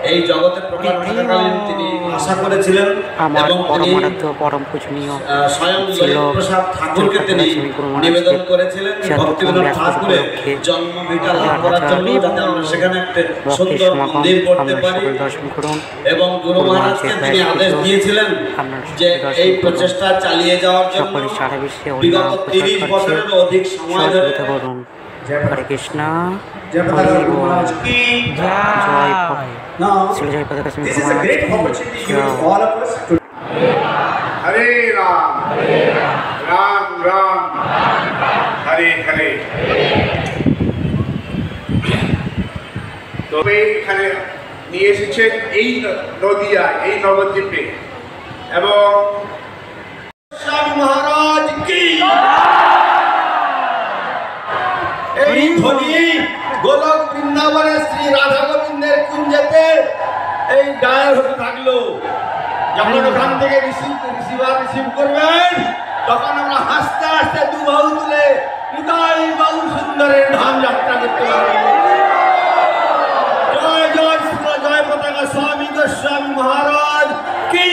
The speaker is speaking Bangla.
এই জগতে প্রকাশ থাকাকালীন তিনি আশা করেছিলেন এবং তিনি পরম পূজনীয় স্বয়ং ললিতপ্রসাদ ঠাকুরকে তিনি নিবেদন করেছিলেন ভক্তিবিনোদ ঠাকুরের জন্মভিটা লাভ করার জন্য, যাতে আমরা সেখানে একটা সুন্দর মন্দির করতে পারি। এবং গুরু মহারাজকে তিনি আদেশ দিয়েছিলেন যে এই প্রচেষ্টা চালিয়ে যাওয়ার জন্য বিগত 30 বছরেরও অধিক সময় ধরে। হরে কৃষ্ণ, जय महाराज की জয় Now, শ্রী জয় পতাকা this is a great opportunity given to all of us to हरे राम राम राम हरे हरे। তবে এখানে নিয়ে এসেছেন এই নদিয়া, এই নবদ্বীপে, এবং স্বামী মহারাজ কি এই ধ্বনি গোলক বৃন্দাবনে শ্রী রাধা গোবিন্দের কুঞ্জেতে এই গায়ে হতে থাকলো। যখন ওখান থেকে রিসিভ করবেন, তখন আমরা হাসতে হাসতে দু বাহু তুলে নিতাই বাউল সুন্দরের ধাম যাত্রা করতে পারবো। জয় জয় শ্রী জয় পতাকা স্বামী গোস্বামী মহারাজ কি।